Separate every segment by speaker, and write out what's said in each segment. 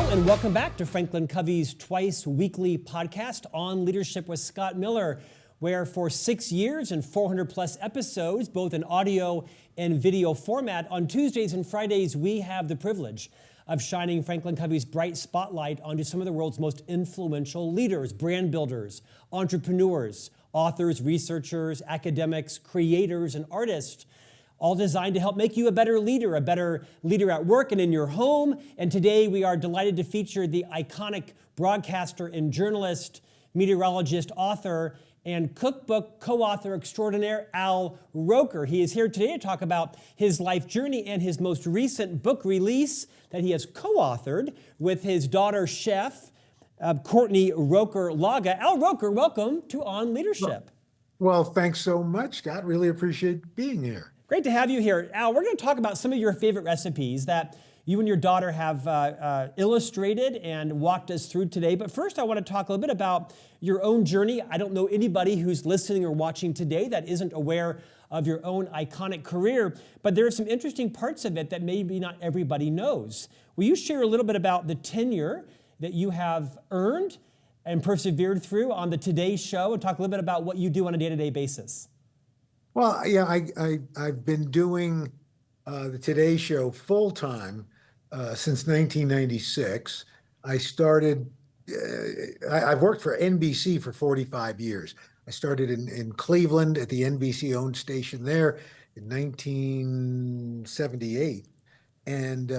Speaker 1: and welcome back to Franklin Covey's twice weekly podcast on leadership with Scott Miller, where for 6 years and 400 plus episodes, both in audio and video format, on Tuesdays and Fridays, we have the privilege of shining Franklin Covey's bright spotlight onto some of the world's most influential leaders, brand builders, entrepreneurs, authors, researchers, academics, creators, and artists, all designed to help make you a better leader at work and in your home. And today we are delighted to feature the iconic broadcaster and journalist, meteorologist, author, and cookbook co-author extraordinaire, Al Roker. He is here today to talk about his life journey and his most recent book release that he has co-authored with his daughter, chef, Courtney Roker Laga. Al Roker, welcome to On Leadership.
Speaker 2: Well, thanks so much, Scott. Really appreciate being here.
Speaker 1: Great to have you here. Al, we're going to talk about some of your favorite recipes that you and your daughter have illustrated and walked us through today. But first, I want to talk a little bit about your own journey. I don't know anybody who's listening or watching today that isn't aware of your own iconic career, but there are some interesting parts of it that maybe not everybody knows. Will you share a little bit about the tenure that you have earned and persevered through on the Today Show, and talk a little bit about what you do on a day-to-day basis?
Speaker 2: Well, yeah, I've been doing the Today Show full time since 1996. I've worked for NBC for 45 years. I started in Cleveland at the NBC-owned station there in 1978, and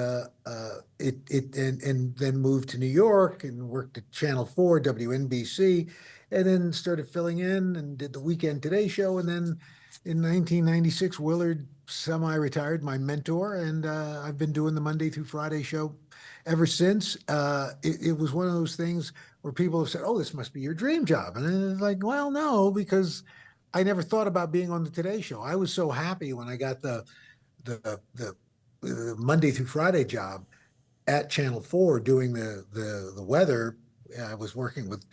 Speaker 2: then moved to New York and worked at Channel 4, WNBC, and then started filling in and did the Weekend Today Show, and then in 1996, Willard semi-retired, my mentor, and I've been doing the Monday through Friday show ever since. It was one of those things where people have said, "Oh, this must be your dream job," and it's like, well, no, because I never thought about being on the Today Show. I was so happy when I got the Monday through Friday job at Channel 4 doing the weather. I was working with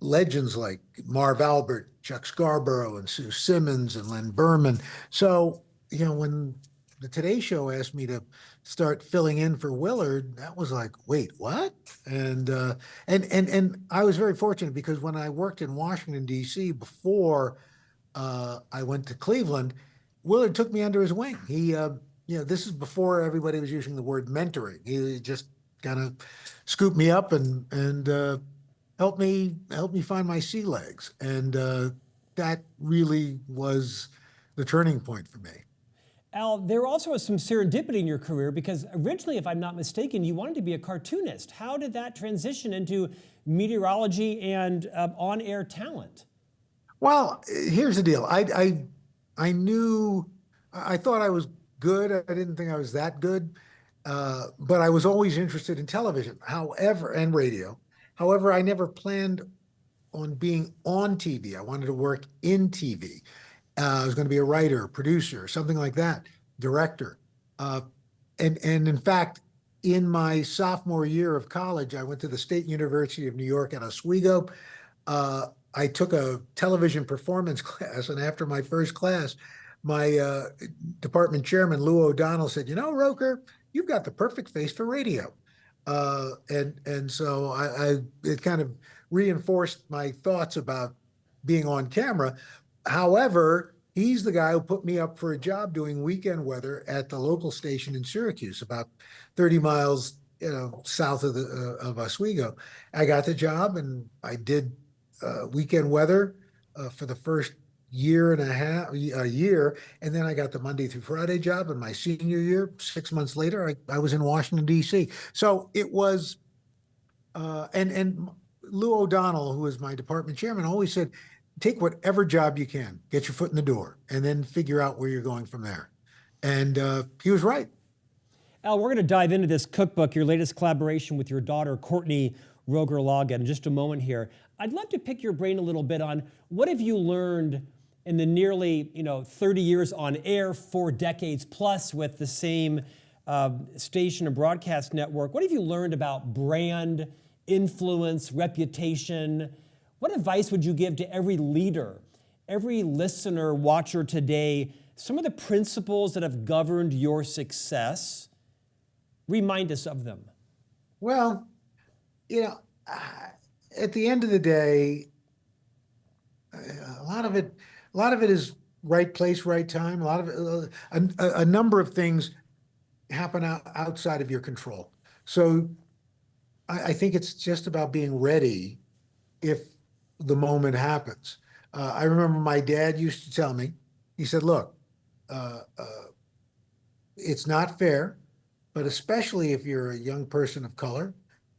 Speaker 2: legends like Marv Albert, Chuck Scarborough, and Sue Simmons, and Len Berman. So, when the Today Show asked me to start filling in for Willard, that was like, wait, what? And I was very fortunate because when I worked in Washington, D.C. before I went to Cleveland, Willard took me under his wing. He, this is before everybody was using the word mentoring. He just kind of scooped me up and helped me find my sea legs. And that really was the turning point for me.
Speaker 1: Al, there also was some serendipity in your career because originally, if I'm not mistaken, you wanted to be a cartoonist. How did that transition into meteorology and on-air talent?
Speaker 2: Well, here's the deal. I thought I was good. I didn't think I was that good, but I was always interested in television, and radio. However, I never planned on being on TV. I wanted to work in TV. I was going to be a writer, producer, something like that, director. And in fact, in my sophomore year of college, I went to the State University of New York at Oswego. I took a television performance class, and after my first class, my department chairman, Lou O'Donnell, said, Roker, you've got the perfect face for radio. And so it kind of reinforced my thoughts about being on camera. However, he's the guy who put me up for a job doing weekend weather at the local station in Syracuse, about 30 miles, south of Oswego. I got the job and I did weekend weather for the first year and a year, and then I got the Monday through Friday job in my senior year. 6 months later, I was in Washington, D.C. So it was, and Lou O'Donnell, who was my department chairman, always said, take whatever job you can, get your foot in the door, and then figure out where you're going from there. And he was right.
Speaker 1: Al, we're going to dive into this cookbook, your latest collaboration with your daughter, Courtney Roker Laga, in just a moment here. I'd love to pick your brain a little bit on what have you learned in the nearly 30 years on air, 4 decades plus with the same station and broadcast network. What have you learned about brand, influence, reputation? What advice would you give to every leader, every listener, watcher today? Some of the principles that have governed your success, remind us of them.
Speaker 2: Well, you know, uh, at the end of the day, a lot of it, a lot of it is right place, right time. A lot of it, a number of things happen outside of your control. So I think it's just about being ready if the moment happens. I remember my dad used to tell me, he said, look, it's not fair, but especially if you're a young person of color,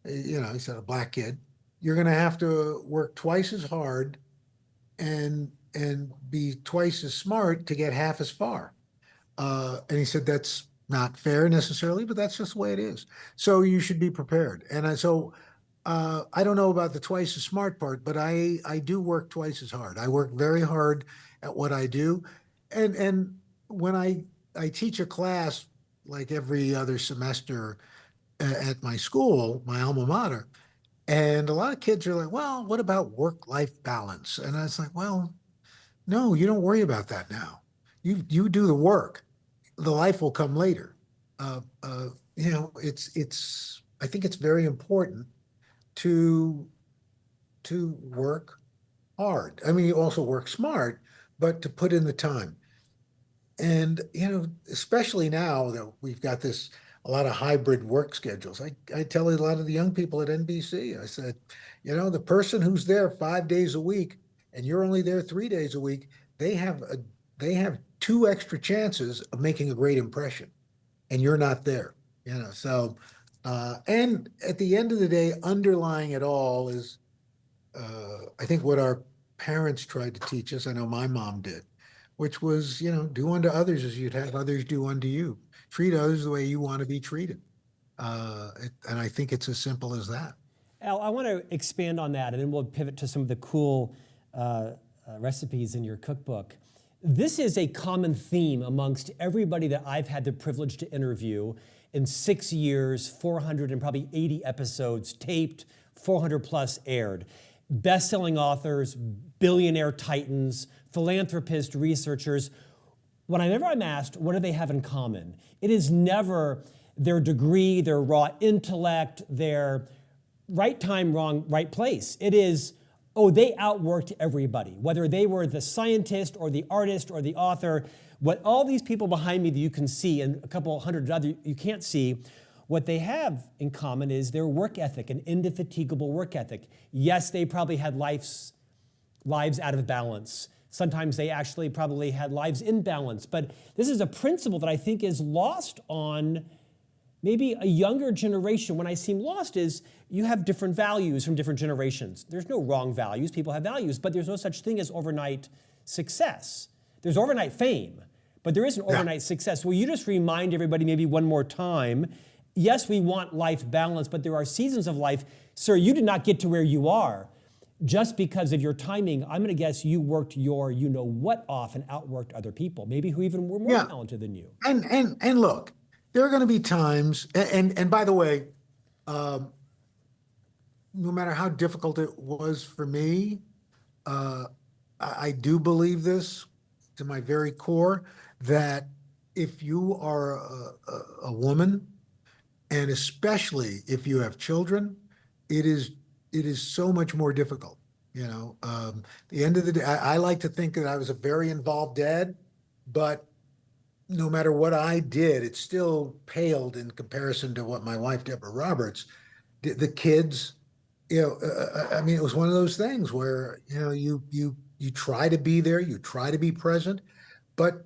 Speaker 2: he said a black kid, you're going to have to work twice as hard and be twice as smart to get half as far. And he said that's not fair necessarily, but that's just the way it is. So you should be prepared. I don't know about the twice as smart part, but I do work twice as hard. I work very hard at what I do, and when I teach a class like every other semester at my school, my alma mater, and a lot of kids are like, "Well, what about work-life balance?" And I was like, "Well, no, you don't worry about that now. You do the work. The life will come later." It's I think it's very important to work hard. I mean, you also work smart, but to put in the time. And especially now that we've got this a lot of hybrid work schedules. I tell a lot of the young people at NBC, I said, the person who's there 5 days a week and you're only there 3 days a week, they have they have two extra chances of making a great impression, and you're not there. So and at the end of the day, underlying it all is I think what our parents tried to teach us. I know my mom did, which was, do unto others as you'd have others do unto you. Treat others the way you want to be treated. And I think it's as simple as that.
Speaker 1: Al, I want to expand on that, and then we'll pivot to some of the cool recipes in your cookbook. This is a common theme amongst everybody that I've had the privilege to interview in 6 years, 400 and probably 80 episodes taped, 400 plus aired. Best-selling authors, billionaire titans, philanthropists, researchers. Whenever I'm asked, what do they have in common? It is never their degree, their raw intellect, their right time, wrong, right place. It is, they outworked everybody, whether they were the scientist or the artist or the author. What all these people behind me that you can see and a couple hundred other you can't see, what they have in common is their work ethic, an indefatigable work ethic. Yes, they probably had lives out of balance. Sometimes they actually probably had lives in balance. But this is a principle that I think is lost on maybe a younger generation. When I seem lost is you have different values from different generations. There's no wrong values. People have values, but there's no such thing as overnight success. There's overnight fame, but there isn't overnight success. Will you just remind everybody maybe one more time? Yes, we want life balance, but there are seasons of life. Sir, you did not get to where you are just because of your timing. I'm going to guess you worked your what off and outworked other people, maybe who even were more talented than you.
Speaker 2: And look, there are going to be times, and by the way, no matter how difficult it was for me, I do believe this to my very core, that if you are a woman, and especially if you have children, it is so much more difficult. The end of the day, I like to think that I was a very involved dad, but no matter what I did, it still paled in comparison to what my wife, Deborah Roberts, the kids. I mean, it was one of those things where you try to be there, you try to be present, but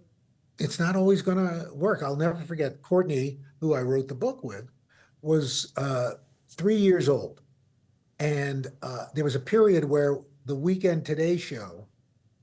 Speaker 2: it's not always going to work. I'll never forget Courtney, who I wrote the book with, was 3 years old. And there was a period where the Weekend Today show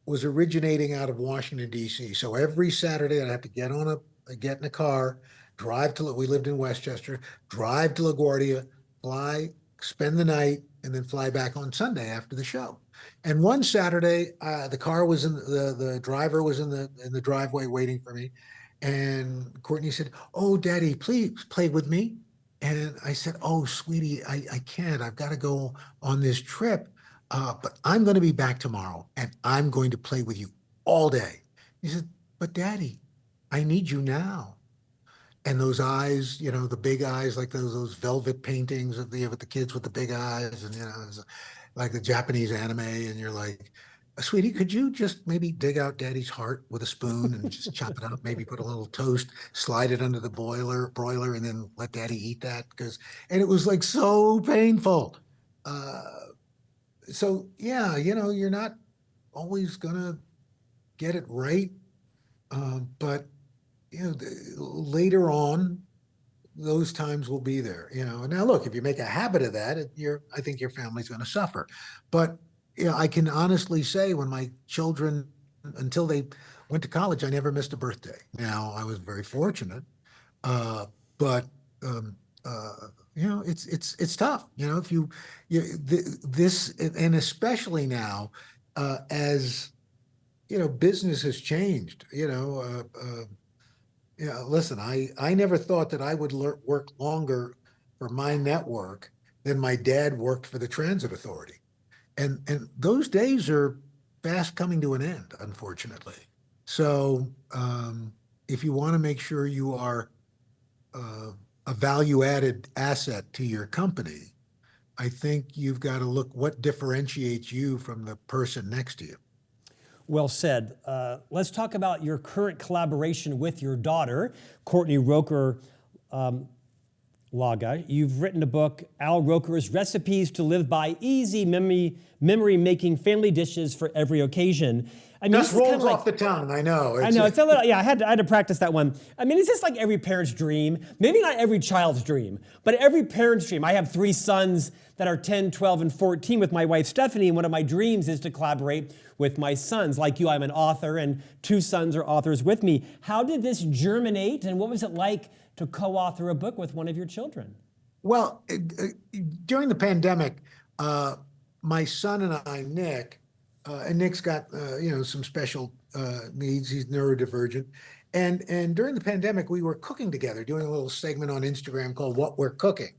Speaker 2: was originating out of Washington, D.C. So every Saturday I'd have to get in a car, drive to, we lived in Westchester, drive to LaGuardia, fly, spend the night, and then fly back on Sunday after the show. And one Saturday, the car was the driver was in the driveway waiting for me. And Courtney said, "Oh, Daddy, please play with me." And I said, "Oh, sweetie, I can't. I've got to go on this trip. But I'm going to be back tomorrow and I'm going to play with you all day." He said, "But Daddy, I need you now." and those eyes, the big eyes, like those velvet paintings of the kids with the big eyes, and it's like the Japanese anime, and you're like, sweetie, could you just maybe dig out daddy's heart with a spoon and just chop it up, maybe put a little toast, slide it under the broiler, and then let daddy eat that? And it was like so painful. Uh, so yeah, you're not always gonna get it right, but later on, those times will be there. Now look, if you make a habit of that, I think your family's going to suffer. But I can honestly say, when my children, until they went to college, I never missed a birthday. Now I was very fortunate, uh, but um, uh, it's tough. If this, and especially now, as business has changed. Yeah, listen, I never thought that I would work longer for my network than my dad worked for the Transit Authority. And those days are fast coming to an end, unfortunately. So if you want to make sure you are a value added asset to your company, I think you've got to look what differentiates you from the person next to you.
Speaker 1: Well said. Let's talk about your current collaboration with your daughter, Courtney Roker Laga. You've written a book, Al Roker's Recipes to Live By, Easy Memory-Making Family Dishes for Every Occasion. I mean,
Speaker 2: Just rolls off the tongue, I know.
Speaker 1: I know, it's a little, yeah, I had to practice that one. I mean, is this like every parent's dream? Maybe not every child's dream, but every parent's dream. I have 3 sons that are 10, 12, and 14 with my wife, Stephanie, and one of my dreams is to collaborate with my sons. Like you, I'm an author, and 2 sons are authors with me. How did this germinate, and what was it like to co-author a book with one of your children?
Speaker 2: Well, during the pandemic, my son and I, Nick, and Nick's got some special needs. He's neurodivergent, and during the pandemic, we were cooking together, doing a little segment on Instagram called "What We're Cooking."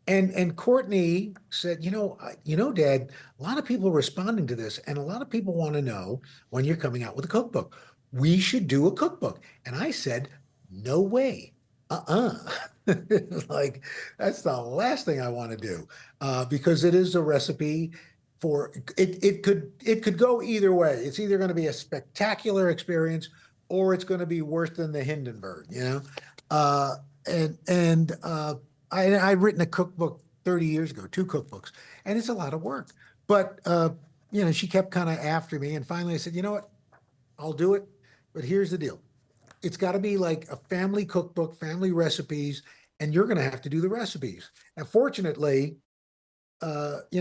Speaker 2: And Courtney said, Dad, a lot of people are responding to this, and a lot of people want to know when you're coming out with a cookbook. We should do a cookbook. And I said, no way. Like, that's the last thing I want to do, because it is a recipe for it. It could go either way. It's either going to be a spectacular experience, or it's going to be worse than the Hindenburg. I'd written a cookbook 30 years ago, 2 cookbooks, and it's a lot of work. But she kept kind of after me, and finally I said, you know what, I'll do it. But here's the deal: it's got to be like a family cookbook, family recipes, and you're going to have to do the recipes. And fortunately,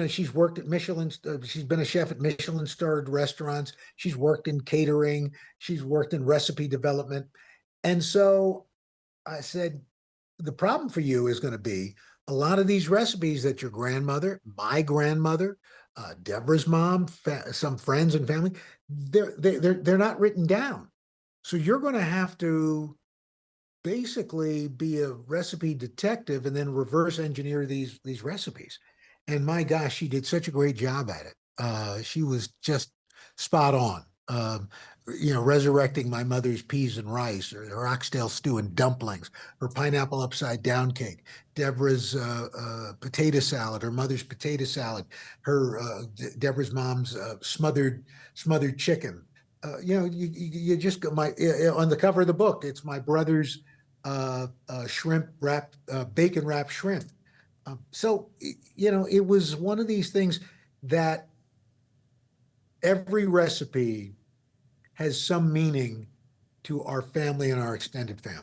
Speaker 2: she's worked at Michelin. She's been a chef at Michelin-starred restaurants. She's worked in catering. She's worked in recipe development. And so I said, the problem for you is going to be a lot of these recipes that your grandmother, my grandmother, Deborah's mom, some friends and family, they're not written down. So you're going to have to basically be a recipe detective and then reverse engineer these recipes. And my gosh, she did such a great job at it. She was just spot on. Resurrecting my mother's peas and rice, or her oxtail stew and dumplings, her pineapple upside down cake, Deborah's potato salad, her mother's potato salad, her Deborah's mom's smothered chicken. You just got on the cover of the book. It's my brother's shrimp wrapped, bacon wrapped shrimp. So it was one of these things that every recipe has some meaning to our family and our extended family.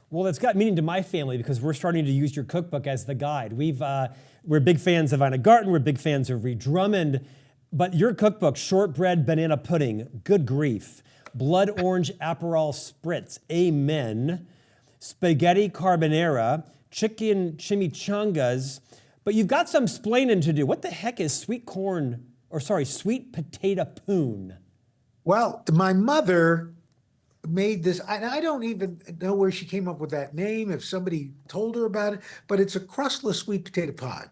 Speaker 1: Well, it's got meaning to my family because we're starting to use your cookbook as the guide. We're big fans of Ina Garten. We're big fans of Reed Drummond. But your cookbook, Shortbread Banana Pudding, good grief. Blood Orange Aperol Spritz, amen. Spaghetti Carbonara, chicken chimichangas. But you've got some splaining to do. What the heck is sweet potato poon?
Speaker 2: Well, my mother made this, I don't even know where she came up with that name, if somebody told her about it, but it's a crustless sweet potato pie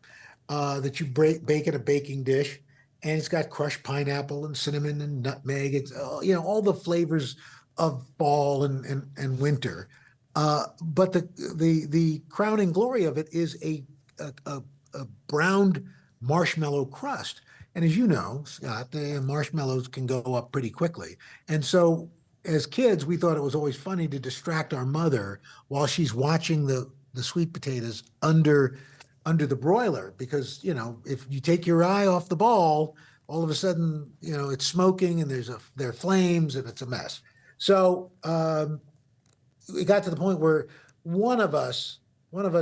Speaker 2: that you bake in a baking dish, and it's got crushed pineapple and cinnamon and nutmeg. It's all the flavors of fall and winter. But the crowning glory of it is a browned marshmallow crust. And as you know, Scott, the marshmallows can go up pretty quickly. And so as kids, we thought it was always funny to distract our mother while she's watching the sweet potatoes under the broiler, because if you take your eye off the ball, all of a sudden it's smoking and there are flames and it's a mess. So it got to the point where one of us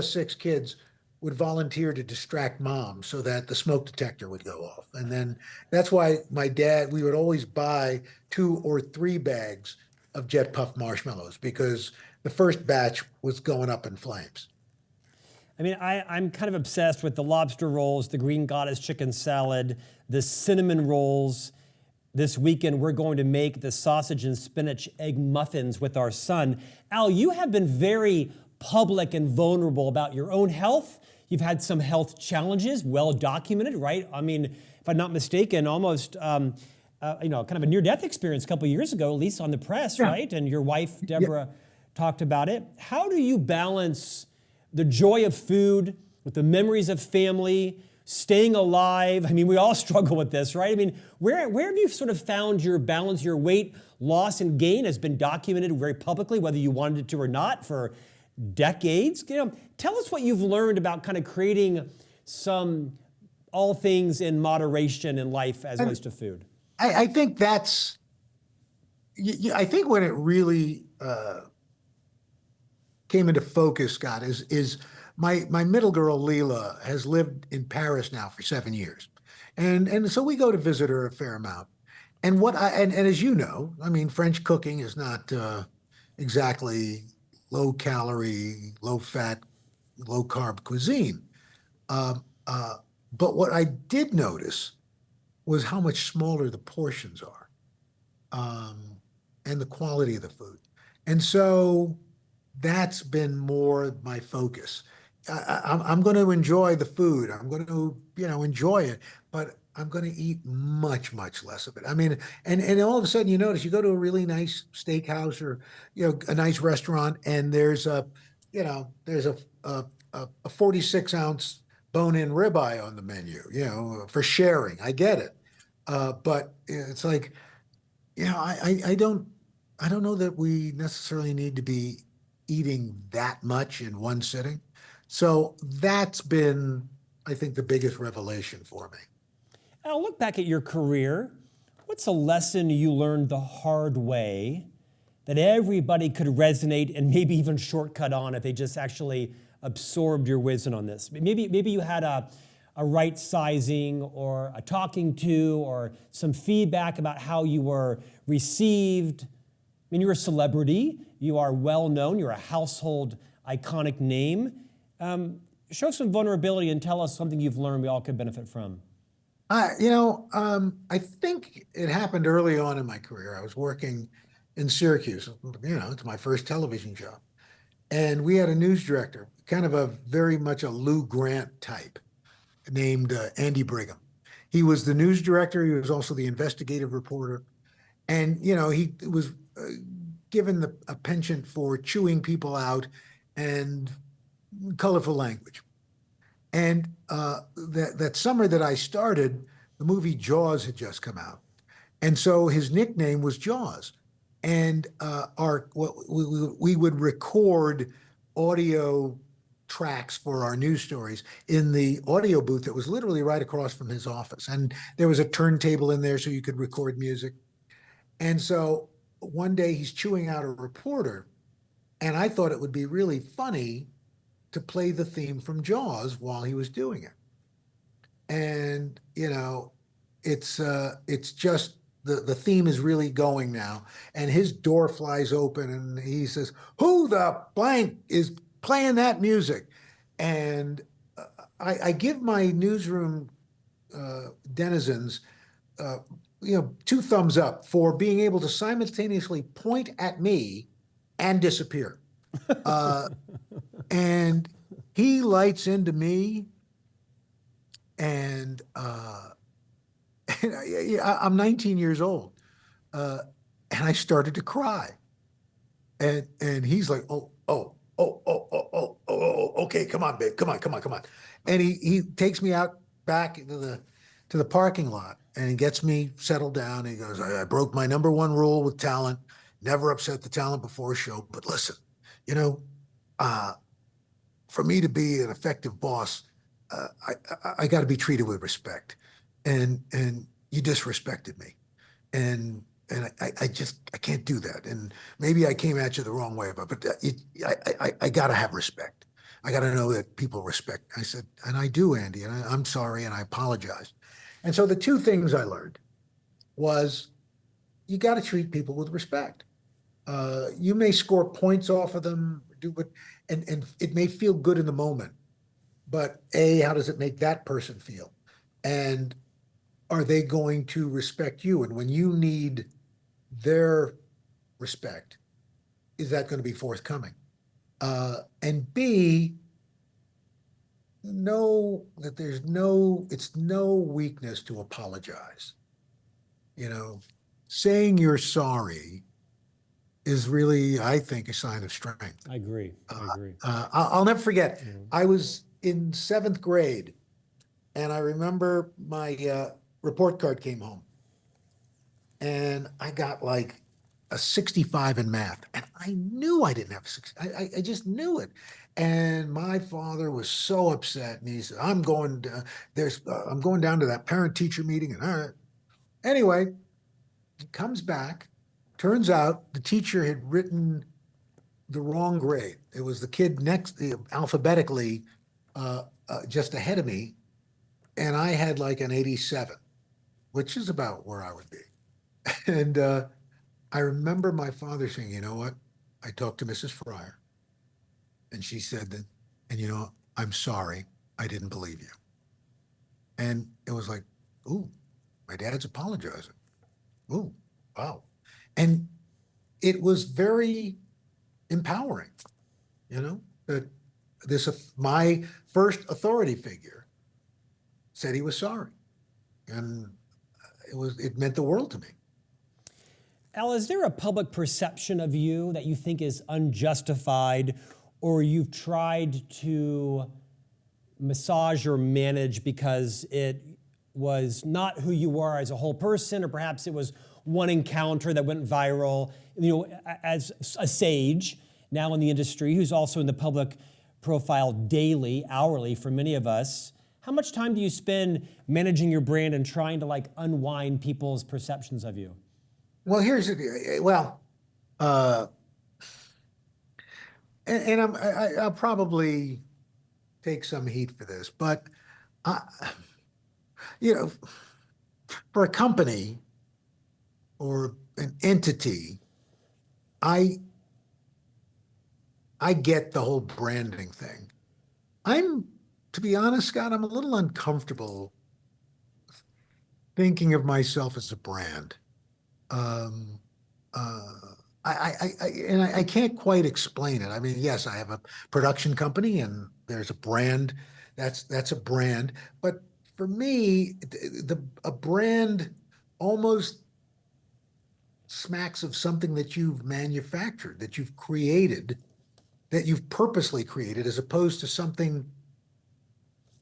Speaker 2: six kids would volunteer to distract mom so that the smoke detector would go off. And then that's why we would always buy 2 or 3 bags of Jet Puff marshmallows, because the first batch was going up in flames.
Speaker 1: I mean, I'm kind of obsessed with the lobster rolls, the green goddess chicken salad, the cinnamon rolls. This weekend, we're going to make the sausage and spinach egg muffins with our son. Al, you have been very public and vulnerable about your own health. You've had some health challenges, well documented, right? I mean, if I'm not mistaken, almost kind of a near-death experience a couple of years ago, at least on the press, yeah. Right? And your wife, Deborah, talked about it. How do you balance the joy of food with the memories of family, staying alive? I mean, we all struggle with this, right? I mean, where have you sort of found your balance? Your weight loss and gain has been documented very publicly, whether you wanted it to or not, for decades. Tell us what you've learned about kind of creating some all things in moderation in life as it relates to food.
Speaker 2: I think that's, I think when it really came into focus, Scott, is my middle girl, Leela, has lived in Paris now for 7 years. And so we go to visit her a fair amount. And and as you know, I mean, French cooking is not exactly low calorie, low fat, low carb cuisine. But what I did notice was how much smaller the portions are, and the quality of the food. And so that's been more my focus. I'm going to enjoy the food. I'm going to, enjoy it, but I'm going to eat much, much less of it. I mean, and all of a sudden you notice you go to a really nice steakhouse or, a nice restaurant, and there's a 46-ounce bone-in ribeye on the menu, for sharing. I get it. But it's like, I don't know that we necessarily need to be eating that much in one sitting. So that's been, I think, the biggest revelation for me.
Speaker 1: I'll look back at your career. What's a lesson you learned the hard way that everybody could resonate and maybe even shortcut on if they just actually absorbed your wisdom on this? Maybe you had a right sizing or a talking to or some feedback about how you were received. I mean, you're a celebrity. You are well known. You're a household iconic name. Show some vulnerability and tell us something you've learned we all could benefit from.
Speaker 2: I think it happened early on in my career. I was working in Syracuse. It's my first television job. And we had a news director, kind of a very much a Lou Grant type, named Andy Brigham. He was the news director. He was also the investigative reporter. And, he was given a penchant for chewing people out and colorful language. And that summer that I started, the movie Jaws had just come out. And so his nickname was Jaws. And we would record audio tracks for our news stories in the audio booth that was literally right across from his office. And there was a turntable in there so you could record music. And so one day he's chewing out a reporter, and I thought it would be really funny to play the theme from Jaws while he was doing it. And, it's just the theme is really going now. And his door flies open and he says, "Who the blank is playing that music?" And I give my newsroom denizens, 2 thumbs up for being able to simultaneously point at me and disappear. And he lights into me, and I'm 19 years old, and I started to cry. And he's like, "Oh, Okay, come on, babe, come on. And he takes me out back into the parking lot and he gets me settled down. He goes, I broke my number one rule with talent, never upset the talent before a show. But listen, you know, uh, for me to be an effective boss, I got to be treated with respect, and you disrespected me, and I just I can't do that. And maybe I came at you the wrong way, but I got to have respect. I got to know that people respect. I said, and I do, Andy, and I'm sorry, and I apologize. And so the two things I learned was you got to treat people with respect. You may score points off of them, do what, and it may feel good in the moment, but how does it make that person feel? And are they going to respect you? And when you need their respect, is that going to be forthcoming? And B, know that it's no weakness to apologize. You know, saying you're sorry is really, I think, a sign of strength.
Speaker 1: I agree. I agree.
Speaker 2: I'll never forget. I was in seventh grade, and I remember my report card came home, and I got like a 65 in math, and I knew I didn't have a 60. I just knew it. And my father was so upset, and he said, "I'm going I'm going down to that parent-teacher meeting." And all right. Anyway, he comes back. Turns out the teacher had written the wrong grade. It was the kid next alphabetically just ahead of me, and I had like an 87, which is about where I would be. And I remember my father saying, "You know what? I talked to Mrs. Fryer, and she said that, and you know, I'm sorry, I didn't believe you." And it was like, "Ooh, my dad's apologizing. Ooh, wow." And it was very empowering, you know, that my first authority figure said he was sorry, and it meant the world to me.
Speaker 1: Al, is there a public perception of you that you think is unjustified, or you've tried to massage or manage because it was not who you are as a whole person, or perhaps it was one encounter that went viral? You know, as a sage now in the industry, who's also in the public profile daily, hourly for many of us, how much time do you spend managing your brand and trying to like unwind people's perceptions of you?
Speaker 2: Well, uh, and I'll probably take some heat for this, but I, you know, for a company or an entity, I I get the whole branding thing. To be honest, Scott, I'm a little uncomfortable thinking of myself as a brand. Um, uh, I can't quite explain it. I mean, yes, I have a production company and there's a brand. That's a brand. But for me, a brand almost smacks of something that you've manufactured, that you've created, that you've purposely created, as opposed to something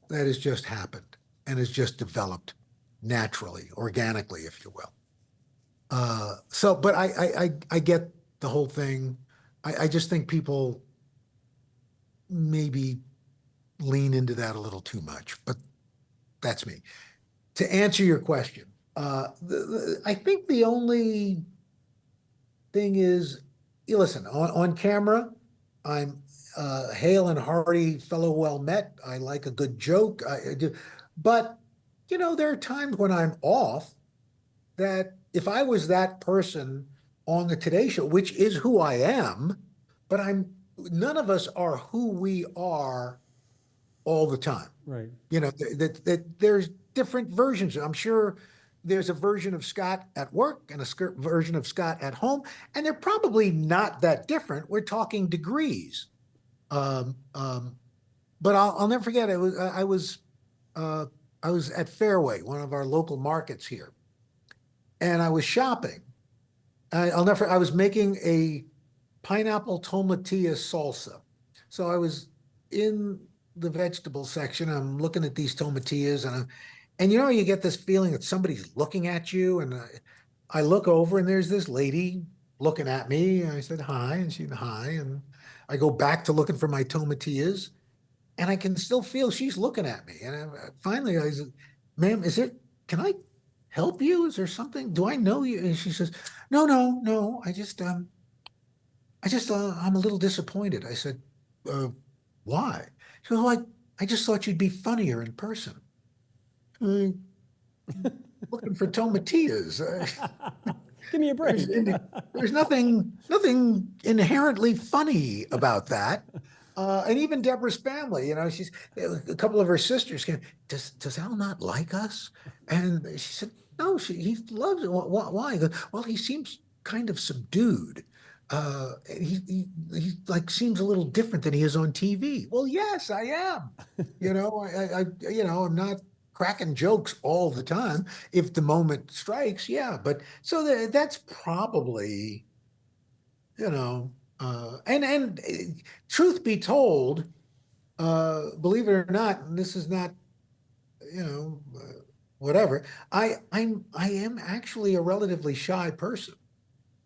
Speaker 2: that has just happened and has just developed naturally, organically, if you will. But I get the whole thing. I just think people maybe lean into that a little too much, but that's me. To answer your question, I think the only thing is, you listen, on camera, I'm hale and hearty fellow well met. I like a good joke. I do, but you know, there are times when I'm off that if I was that person on the Today Show, which is who I am, but none of us are who we are all the time.
Speaker 1: Right.
Speaker 2: You know, that there's different versions. I'm sure there's a version of Scott at work and a version of Scott at home, and they're probably not that different. We're talking degrees. Um, um, but I'll never forget. Uh, I was at Fairway, one of our local markets here, and I was shopping. I was making pineapple tomatilla salsa. So I was in the vegetable section. I'm looking at these tomatillas, and you get this feeling that somebody's looking at you. And I look over, and there's this lady looking at me. And I said hi, and she said hi, and I go back to looking for my tomatillas, and I can still feel she's looking at me. And finally, I said, "Ma'am, can I help you? Is there something? Do I know you?" And she says, "No, no, no. I'm a little disappointed." I said, "Why?" She goes, "Well, I just thought you'd be funnier in person." "Uh, Looking for tomatillas.
Speaker 1: Give me a break.
Speaker 2: There's nothing inherently funny about that." And even Deborah's family, she's a couple of her sisters came. Does Al not like us? And she said, "No, he loves it. Why?" He goes, "Well, he seems kind of subdued. He like seems a little different than he is on TV." Well, yes, I am. I'm not cracking jokes all the time. If the moment strikes, yeah. But so that's probably, and truth be told, believe it or not, and this is not, whatever. I am actually a relatively shy person.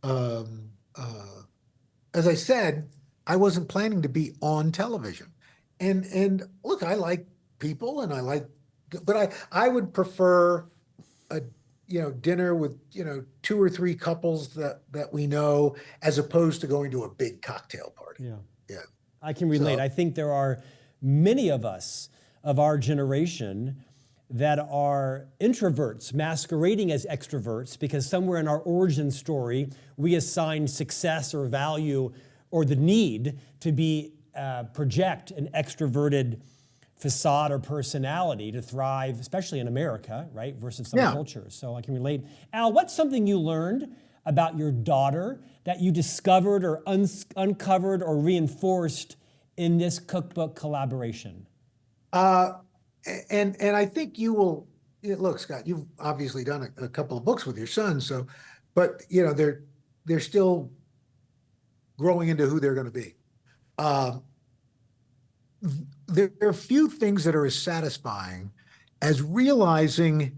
Speaker 2: Um, as I said, I wasn't planning to be on television. And look, I like people, but I would prefer a dinner with two or three couples that we know, as opposed to going to a big cocktail party.
Speaker 1: Yeah.
Speaker 2: Yeah.
Speaker 1: I can relate.
Speaker 2: So,
Speaker 1: I think there are many of us of our generation that are introverts masquerading as extroverts because somewhere in our origin story, we assigned success or value or the need to project an extroverted facade or personality to thrive, especially in America, right, versus some
Speaker 2: yeah.
Speaker 1: cultures. So I can relate. Al, what's something you learned about your daughter that you discovered or uncovered or reinforced in this cookbook collaboration?
Speaker 2: And I think you will look, Scott. You've obviously done a couple of books with your son, but they're still growing into who they're going to be. There are few things that are as satisfying as realizing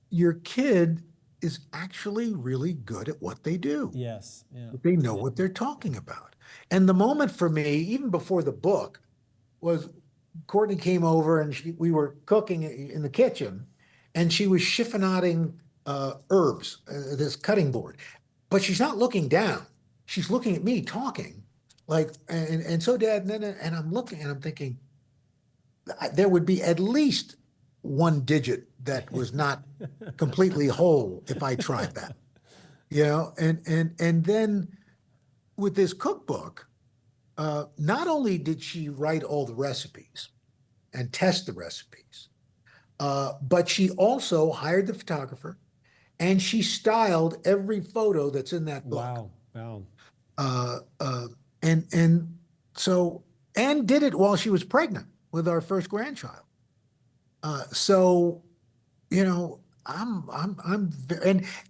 Speaker 2: your kid is actually really good at what they do.
Speaker 1: Yes. Yeah.
Speaker 2: They know what they're talking about. And the moment for me, even before the book, was Courtney came over and we were cooking in the kitchen, and she was chiffonading herbs, this cutting board, but she's not looking down. She's looking at me talking, and so Dad, and I'm looking and I'm thinking there would be at least one digit that was not completely whole if I tried that, and then with this cookbook, not only did she write all the recipes and test the recipes, but she also hired the photographer and she styled every photo that's in that book.
Speaker 1: Wow.
Speaker 2: Uh, uh, and so, and did it while she was pregnant with our first grandchild. So, and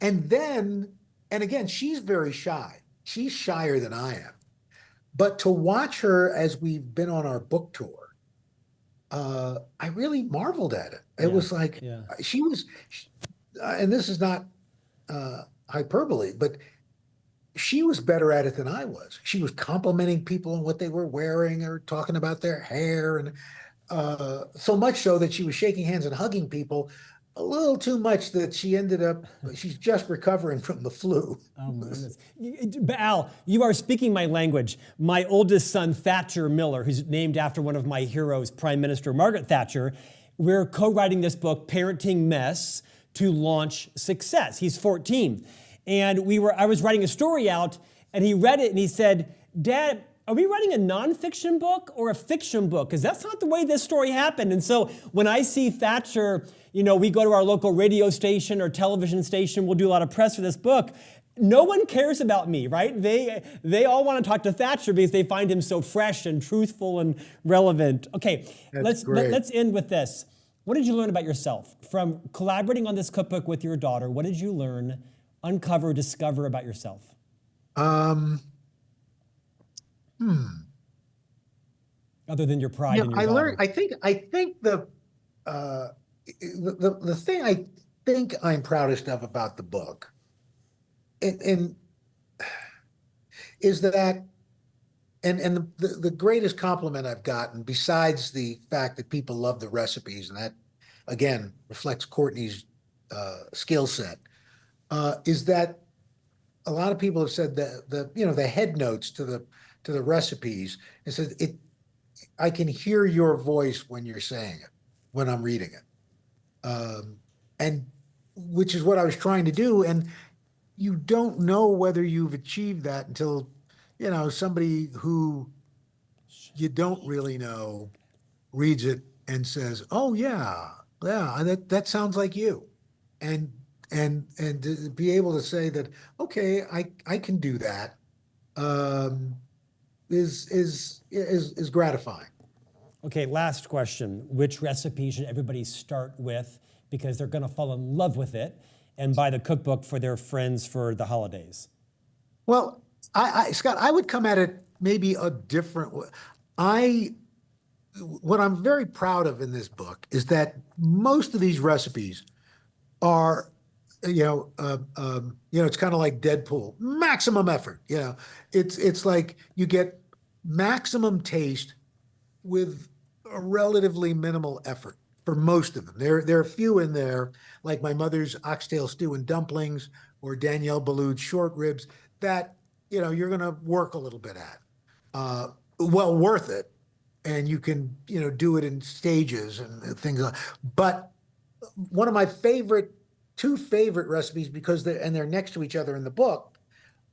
Speaker 2: then, and again, she's very shy. She's shyer than I am. But to watch her as we've been on our book tour, I really marveled at it. It was like she was, and this is not hyperbole, but she was better at it than I was. She was complimenting people on what they were wearing or talking about their hair, and so much so that she was shaking hands and hugging people a little too much that she's just recovering from the flu.
Speaker 1: Oh my goodness. Al, you are speaking my language. My oldest son, Thatcher Miller, who's named after one of my heroes, Prime Minister Margaret Thatcher, we're co-writing this book, Parenting Mess, to launch success. He's 14. And I was writing a story out, and he read it and he said, "Dad, are we writing a nonfiction book or a fiction book? Because that's not the way this story happened." And so when I see Thatcher, we go to our local radio station or television station, we'll do a lot of press for this book. No one cares about me, right? They all want to talk to Thatcher because they find him so fresh and truthful and relevant. Okay, let's end with this. What did you learn about yourself from collaborating on this cookbook with your daughter? What did you learn, uncover, discover about yourself?
Speaker 2: Hmm.
Speaker 1: other than your pride
Speaker 2: Yeah,
Speaker 1: in your
Speaker 2: I learned.
Speaker 1: daughter?
Speaker 2: I think uh, the thing I think I'm proudest of about the book, and is that, and the greatest compliment I've gotten, besides the fact that people love the recipes, and that again reflects Courtney's skill set, is that a lot of people have said that the head notes to the recipes, and said it. I can hear your voice when you're saying it, when I'm reading it, and which is what I was trying to do. And you don't know whether you've achieved that until somebody who you don't really know reads it and says, "Oh yeah, yeah, that sounds like you," and and to be able to say that, okay, I can do that, um, is gratifying.
Speaker 1: Okay, last question. Which recipe should everybody start with because they're going to fall in love with it and buy the cookbook for their friends for the holidays?
Speaker 2: Well, Scott, I would come at it maybe a different way. I What I'm very proud of in this book is that most of these recipes are, it's kind of like Deadpool, maximum effort. It's like you get maximum taste with a relatively minimal effort for most of them. There are a few in there, like my mother's oxtail stew and dumplings, or Danielle Boulud's short ribs, that you're going to work a little bit at. Well worth it, and you can do it in stages and things like. But one of my two favorite recipes, because they're next to each other in the book,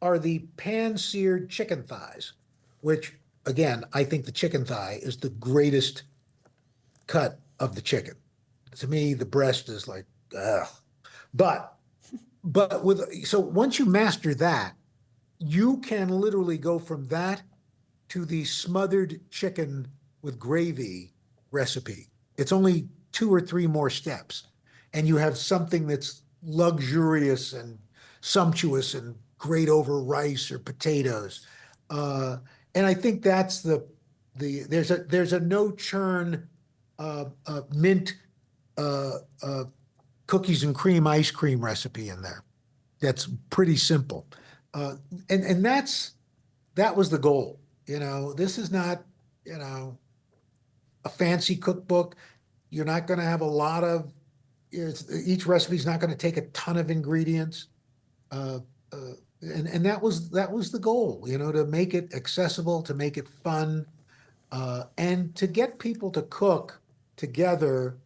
Speaker 2: are the pan-seared chicken thighs, which again, I think the chicken thigh is the greatest cut of the chicken. To me, the breast is like, ugh. But so once you master that, you can literally go from that to the smothered chicken with gravy recipe. It's only two or three more steps, and you have something that's luxurious and sumptuous and great over rice or potatoes. Uh, and I think that's there's a no churn mint uh, uh, cookies and cream ice cream recipe in there. That's pretty simple, uh, and that was the goal. This is not, you know, a fancy cookbook. You're not going to have a lot of, each recipe is not going to take a ton of ingredients. Uh, uh, and that was the goal, to make it accessible, to make it fun, and to get people to cook together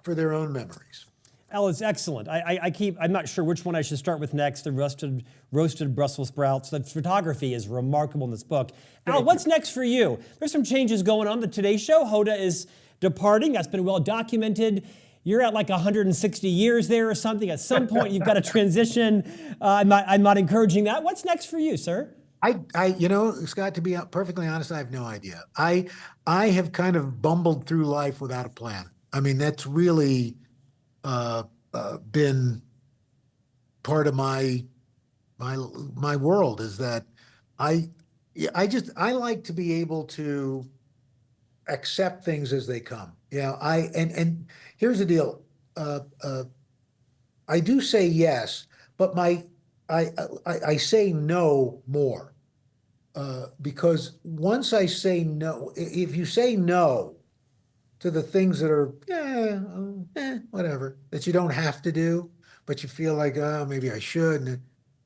Speaker 2: for their own memories.
Speaker 1: Al, it's excellent. I'm not sure which one I should start with next. The roasted Brussels sprouts. The photography is remarkable in this book. Al,
Speaker 2: Thank
Speaker 1: what's
Speaker 2: you.
Speaker 1: next for you? There's some changes going on. The Today Show, Hoda is departing. That's been well documented. You're at like 160 years there or something. At some point, you've got to transition. I'm not encouraging that. What's next for you, sir?
Speaker 2: Scott, to be perfectly honest, I have no idea. I have kind of bumbled through life without a plan. I mean, that's really been part of my my world, is that I yeah, I like to be able to accept things as they come. And here's the deal. I do say yes, but I say no more, because once I say no, if you say no to the things that are, whatever, that you don't have to do, but you feel like, oh, maybe I should. And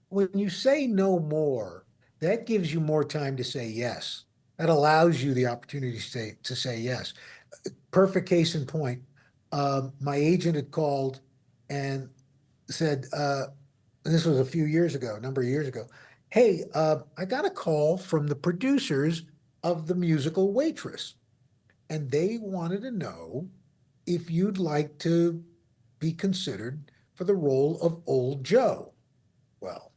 Speaker 2: when you say no more, that gives you more time to say yes. That allows you the opportunity to say yes. Perfect case in point. My agent had called and said, this was a few years ago, a number of years ago. Hey, I got a call from the producers of the musical Waitress, and they wanted to know if you'd like to be considered for the role of Old Joe. Well,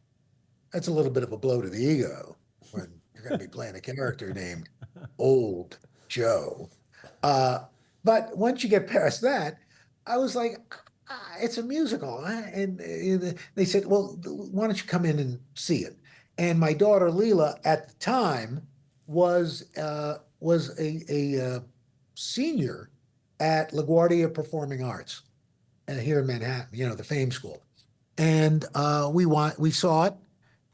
Speaker 2: that's a little bit of a blow to the ego when you're going to be playing a character named Old Joe. Uh, but once you get past that, I was like, it's a musical. And they said, well, why don't you come in and see it? And my daughter Leela at the time was a senior at LaGuardia Performing Arts here in Manhattan, the Fame School. And we saw it.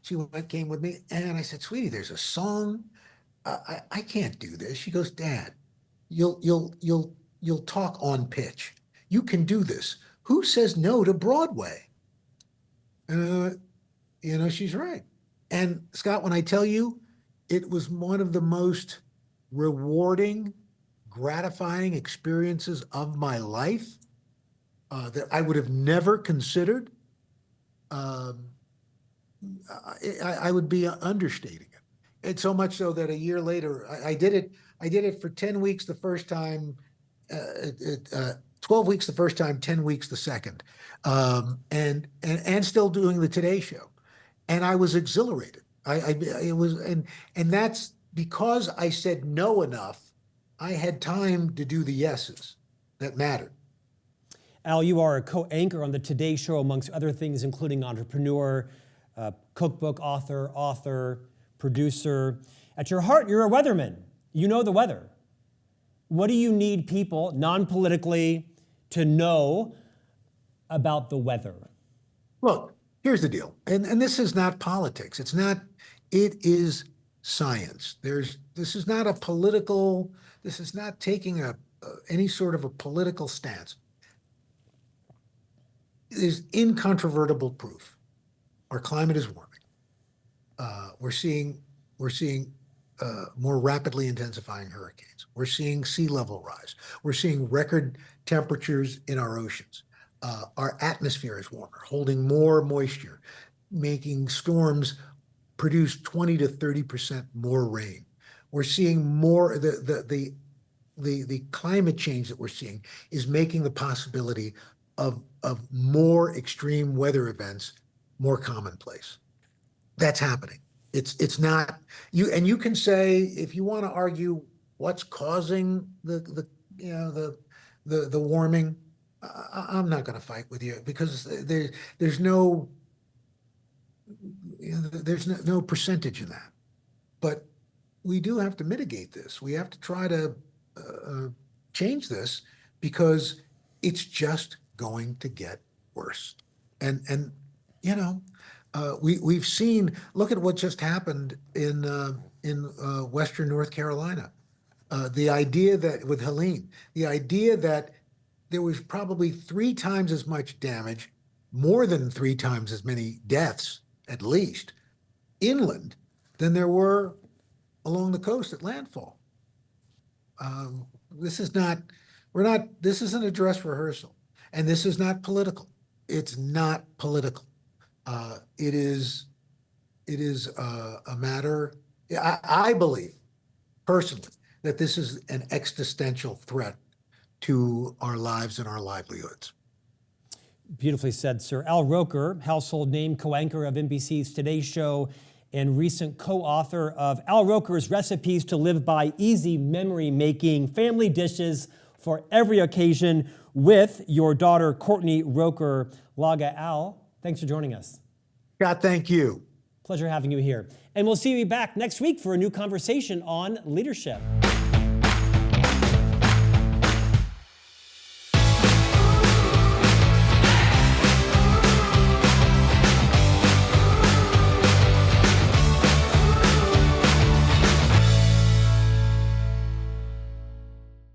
Speaker 2: She came with me, and I said, "Sweetie, there's a song. I can't do this." She goes, "Dad, you'll talk on pitch. You can do this. Who says no to Broadway?" She's right. And Scott, when I tell you, it was one of the most rewarding, gratifying experiences of my life that I would have never considered. Um, I would be understating it. And so much so that a year later, I did it. I did it for 10 weeks the first time, 12 weeks the first time, 10 weeks the second, and still doing the Today Show, and I was exhilarated. It was, and that's because I said no enough. I had time to do the yeses that mattered.
Speaker 1: Al, you are a co-anchor on the Today Show, amongst other things, including entrepreneur, cookbook author, producer. At your heart, you're a weatherman. You know the weather. What do you need people, non-politically, to know about the weather?
Speaker 2: Look, here's the deal. And this is not politics. It is science. This is not taking any sort of a political stance. There's incontrovertible proof. Our climate is warming. We're seeing more rapidly intensifying hurricanes. We're seeing sea level rise. We're seeing record temperatures in our oceans. Our atmosphere is warmer, holding more moisture, making storms produce 20 to 30% more rain. We're seeing more. The climate change that we're seeing is making the possibility of more extreme weather events more commonplace. That's happening. It's not you, and you can say, if you want to argue what's causing the warming, I'm not going to fight with you, because there's no percentage in that. But we do have to mitigate this. We have to try to change this, because it's just going to get worse. And we've seen. Look at what just happened in Western North Carolina. The idea that with Helene, the idea that there was probably 3 times as much damage, more than 3 times as many deaths, at least, inland than there were along the coast at landfall. This isn't a dress rehearsal, and this is not political. It's not political. It is a matter. I believe personally that this is an existential threat to our lives and our livelihoods.
Speaker 1: Beautifully said, sir. Al Roker, household name, co-anchor of NBC's Today Show and recent co-author of Al Roker's Recipes to Live By: Easy Memory Making Family Dishes for Every Occasion, with your daughter, Courtney Roker Laga. Al, thanks for joining us.
Speaker 2: Scott, thank you.
Speaker 1: Pleasure having you here. And we'll see you back next week for a new conversation on leadership.